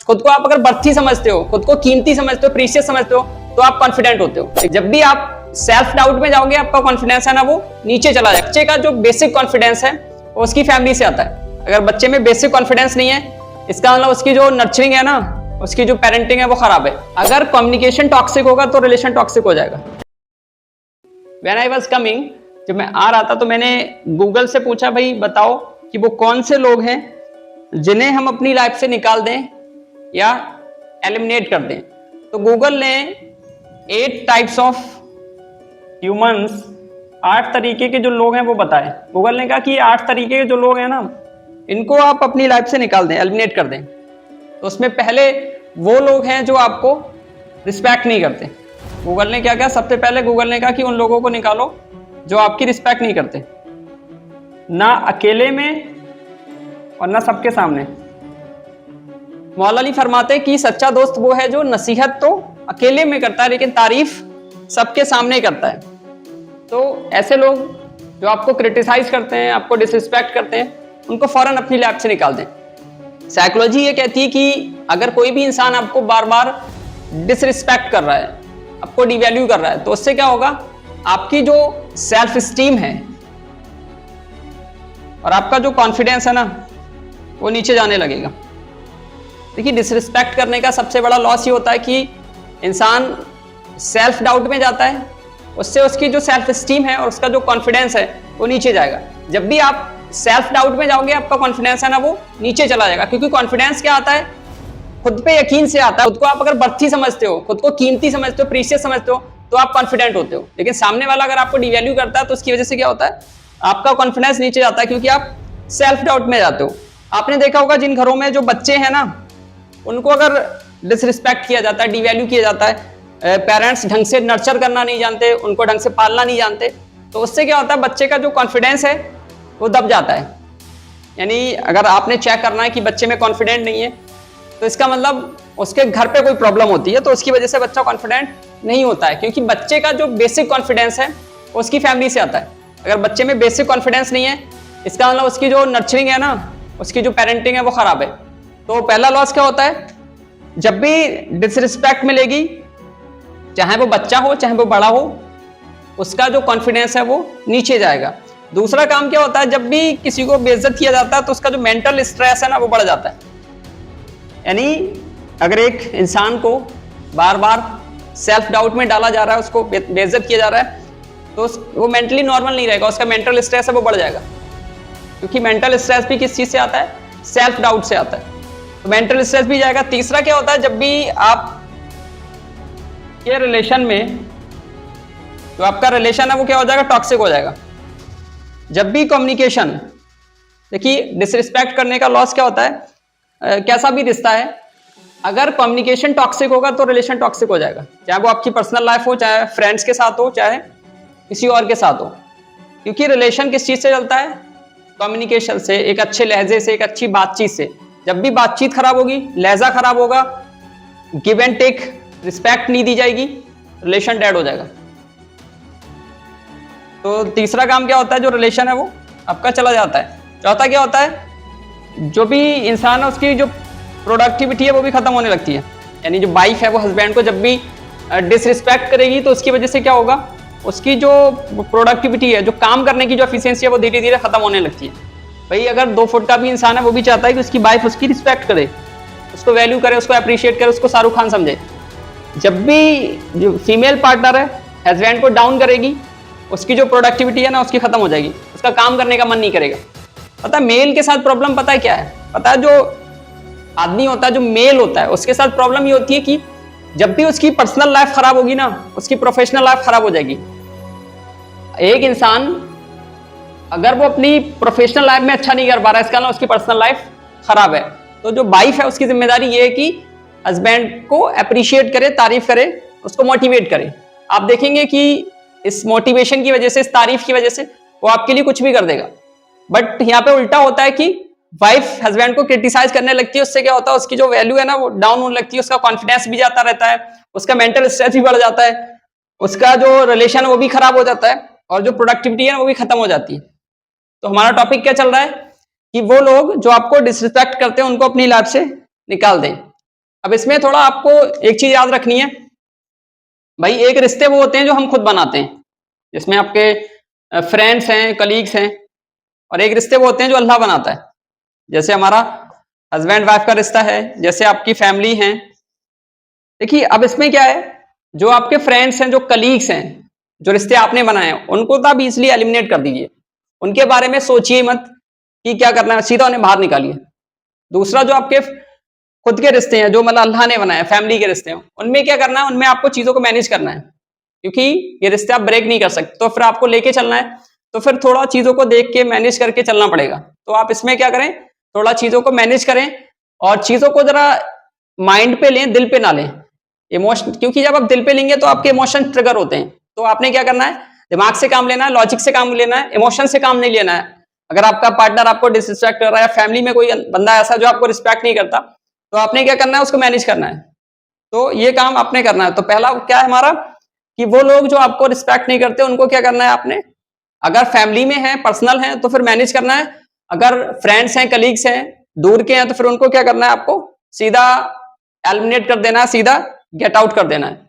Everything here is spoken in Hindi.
खुद को आप अगर बर्थी समझते हो, खुद को कीमती समझते हो, प्रीशियस समझते हो, तो आप कॉन्फिडेंट होते हो। जब भी आप सेल्फ डाउट में जाओगे, आपका कॉन्फिडेंस है ना वो नीचे चला जाएगा। बच्चे का जो बेसिक कॉन्फिडेंस है वो उसकी फैमिली से आता है। अगर बच्चे में बेसिक कॉन्फिडेंस नहीं है, इसका मतलब उसकी जो नर्चरिंग है ना, उसकी जो पेरेंटिंग है वो खराब है। अगर कम्युनिकेशन टॉक्सिक होगा तो रिलेशन टॉक्सिक हो जाएगा। व्हेन आई वाज कमिंग, जब मैं आ रहा था तो मैंने गूगल से पूछा, भाई बताओ कि वो कौन से लोग हैं जिन्हें हम अपनी लाइफ से निकाल दें या एलिमिनेट कर दें। तो गूगल ने 8 टाइप्स ऑफ ह्यूमंस, 8 तरीके के जो लोग हैं वो बताए। गूगल ने कहा कि 8 तरीके के जो लोग हैं ना, इनको आप अपनी लाइफ से निकाल दें, एलिमिनेट कर दें। तो उसमें पहले वो लोग हैं जो आपको रिस्पेक्ट नहीं करते। गूगल ने क्या कहा, सबसे पहले गूगल ने कहा कि उन लोगों को निकालो जो आपकी रिस्पेक्ट नहीं करते, ना अकेले में और ना सबके सामने। मौला अली फरमाते हैं कि सच्चा दोस्त वो है जो नसीहत तो अकेले में करता है लेकिन तारीफ सबके सामने करता है। तो ऐसे लोग जो आपको क्रिटिसाइज करते हैं, आपको डिसरिस्पेक्ट करते हैं, उनको फौरन अपनी लाइफ से निकाल दें। साइकोलॉजी ये कहती है कि अगर कोई भी इंसान आपको बार बार डिसरिस्पेक्ट कर रहा है, आपको डिवैल्यू कर रहा है, तो उससे क्या होगा, आपकी जो सेल्फ स्टीम है और आपका जो कॉन्फिडेंस है ना वो नीचे जाने लगेगा। देखिए, डिसरिस्पेक्ट करने का सबसे बड़ा लॉस ये होता है कि इंसान सेल्फ डाउट में जाता है, उससे उसकी जो सेल्फ स्टीम है और उसका जो कॉन्फिडेंस है वो नीचे जाएगा। जब भी आप सेल्फ डाउट में जाओगे, आपका कॉन्फिडेंस है ना वो नीचे चला जाएगा, क्योंकि कॉन्फिडेंस क्या आता है, खुद पे यकीन से आता है। खुद को आप अगर बर्थी समझते हो, खुद को कीमती समझते हो, प्रीशियस समझते हो, तो आप कॉन्फिडेंट होते हो। लेकिन सामने वाला अगर आपको डिवैल्यू करता है तो उसकी वजह से क्या होता है, आपका कॉन्फिडेंस नीचे जाता है, क्योंकि आप सेल्फ डाउट में जाते हो। आपने देखा होगा जिन घरों में जो बच्चे हैं ना, उनको अगर डिसरिस्पेक्ट किया जाता है, डिवैल्यू किया जाता है, पेरेंट्स ढंग से नर्चर करना नहीं जानते, उनको ढंग से पालना नहीं जानते, तो उससे क्या होता है, बच्चे का जो कॉन्फिडेंस है वो दब जाता है। यानी अगर आपने चेक करना है कि बच्चे में कॉन्फिडेंट नहीं है, तो इसका मतलब उसके घर पे कोई प्रॉब्लम होती है, तो उसकी वजह से बच्चा कॉन्फिडेंट नहीं होता है, क्योंकि बच्चे का जो बेसिक कॉन्फिडेंस है वो उसकी फैमिली से आता है। अगर बच्चे में बेसिक कॉन्फिडेंस नहीं है, इसका मतलब उसकी जो नर्चरिंग है ना, उसकी जो पेरेंटिंग है वो खराब है। तो पहला लॉस क्या होता है, जब भी डिसरिस्पेक्ट मिलेगी, चाहे वो बच्चा हो चाहे वो बड़ा हो, उसका जो कॉन्फिडेंस है वो नीचे जाएगा। दूसरा काम क्या होता है, जब भी किसी को बेइज्जत किया जाता है तो उसका जो मेंटल स्ट्रेस है ना वो बढ़ जाता है। यानी अगर एक इंसान को बार बार सेल्फ डाउट में डाला जा रहा है, उसको बेइज्जत किया जा रहा है, तो वो मेंटली नॉर्मल नहीं रहेगा, उसका मेंटल स्ट्रेस है वो बढ़ जाएगा, क्योंकि मेंटल स्ट्रेस भी किस चीज से आता है, सेल्फ डाउट से आता है। तो मेंटल स्ट्रेस भी जाएगा। तीसरा क्या होता है, जब भी आप के रिलेशन में जो आपका रिलेशन है वो क्या हो जाएगा, टॉक्सिक हो जाएगा। जब भी कम्युनिकेशन, देखिए डिसरिस्पेक्ट करने का लॉस क्या होता है, कैसा भी रिश्ता है, अगर कम्युनिकेशन टॉक्सिक होगा तो रिलेशन टॉक्सिक हो जाएगा, चाहे वो आपकी पर्सनल लाइफ हो, चाहे फ्रेंड्स के साथ हो, चाहे किसी और के साथ हो। क्योंकि रिलेशन किस चीज से चलता है, कम्युनिकेशन से, एक अच्छे लहजे से, एक अच्छी बातचीत से। जब भी बातचीत खराब होगी, लहजा खराब होगा, गिव एंड टेक, रिस्पेक्ट नहीं दी जाएगी, रिलेशन डेड हो जाएगा। तो तीसरा काम क्या होता है, जो रिलेशन है वो आपका चला जाता है। चौथा क्या होता है, जो भी इंसान है उसकी जो प्रोडक्टिविटी है वो भी खत्म होने लगती है। यानी जो वाइफ है वो हस्बैंड को जब भी डिसरिस्पेक्ट करेगी तो उसकी वजह से क्या होगा, उसकी जो प्रोडक्टिविटी है, जो काम करने की जो एफिशिएंसी है वो धीरे धीरे खत्म होने लगती है। भाई अगर 2 फुट का भी इंसान है वो भी चाहता है कि उसकी वाइफ उसकी रिस्पेक्ट करे, उसको वैल्यू करे, उसको अप्रिशिएट करे, उसको शाहरुख खान समझे। जब भी जो फीमेल पार्टनर है हस्बैंड को डाउन करेगी, उसकी जो प्रोडक्टिविटी है ना उसकी खत्म हो जाएगी, उसका काम करने का मन नहीं करेगा। पता है मेल के साथ प्रॉब्लम पता है क्या है, पता है जो आदमी होता है, जो मेल होता है, उसके साथ प्रॉब्लम ये होती है कि जब भी उसकी पर्सनल लाइफ खराब होगी ना, उसकी प्रोफेशनल लाइफ खराब हो जाएगी। एक इंसान अगर वो अपनी प्रोफेशनल लाइफ में अच्छा नहीं कर पा रहा है, इसका मतलब उसकी पर्सनल लाइफ खराब है। तो जो वाइफ है उसकी जिम्मेदारी ये है कि हस्बैंड को अप्रिशिएट करे, तारीफ करे, उसको मोटिवेट करे। आप देखेंगे कि इस मोटिवेशन की वजह से, इस तारीफ की वजह से वो आपके लिए कुछ भी कर देगा। बट यहाँ पे उल्टा होता है कि वाइफ हस्बैंड को क्रिटिसाइज करने लगती है, उससे क्या होता है, उसकी जो वैल्यू है ना वो डाउन होने लगती है, उसका कॉन्फिडेंस भी जाता रहता है, उसका मेंटल स्ट्रेस भी बढ़ जाता है, उसका जो रिलेशन है वो भी खराब हो जाता है, और जो प्रोडक्टिविटी है वो भी खत्म हो जाती है। तो हमारा टॉपिक क्या चल रहा है कि वो लोग जो आपको डिसरिस्पेक्ट करते हैं उनको अपनी लाइफ से निकाल दें। अब इसमें थोड़ा आपको एक चीज याद रखनी है भाई, एक रिश्ते वो होते हैं जो हम खुद बनाते हैं, जिसमें आपके फ्रेंड्स हैं, कलीग्स हैं, और एक रिश्ते वो होते हैं जो अल्लाह बनाता है, जैसे हमारा हस्बैंड वाइफ का रिश्ता है, जैसे आपकी फैमिली है। देखिए अब इसमें क्या है, जो आपके फ्रेंड्स हैं, जो कलीग्स हैं, जो रिश्ते आपने बनाए हैं, उनको तो आप इजिली एलिमिनेट कर दीजिए, उनके बारे में सोचिए मत कि क्या करना है, सीधा उन्हें बाहर निकालिए। दूसरा जो आपके खुद के रिश्ते हैं, जो मतलब अल्लाह ने बनाए, फैमिली के रिश्ते हैं, उनमें क्या करना है, उनमें आपको चीजों को मैनेज करना है, क्योंकि ये रिश्ते आप ब्रेक नहीं कर सकते, तो फिर आपको लेके चलना है, तो फिर थोड़ा चीजों को देख के मैनेज करके चलना पड़ेगा। तो आप इसमें क्या करें, थोड़ा चीजों को मैनेज करें और चीजों को जरा माइंड पे लें, दिल पे ना लें, इमोशन, क्योंकि जब आप दिल पे लेंगे तो आपके इमोशन ट्रिगर होते हैं। तो आपने क्या करना है, दिमाग से काम लेना है, लॉजिक से काम लेना है, इमोशन से काम नहीं लेना है। अगर आपका पार्टनर आपको डिसरिस्पेक्ट कर रहा है, या फैमिली में कोई बंदा ऐसा जो आपको रिस्पेक्ट नहीं करता, तो आपने क्या करना है, उसको मैनेज करना है। तो ये काम आपने करना है। तो पहला क्या है हमारा, कि वो लोग जो आपको रिस्पेक्ट नहीं करते उनको क्या करना है आपने, अगर फैमिली में है, पर्सनल है, तो फिर मैनेज करना है। अगर फ्रेंड्स हैं, कलीग्स हैं, दूर के हैं, तो फिर उनको क्या करना है, आपको सीधा एलिमिनेट कर देना है, सीधा गेट आउट कर देना है।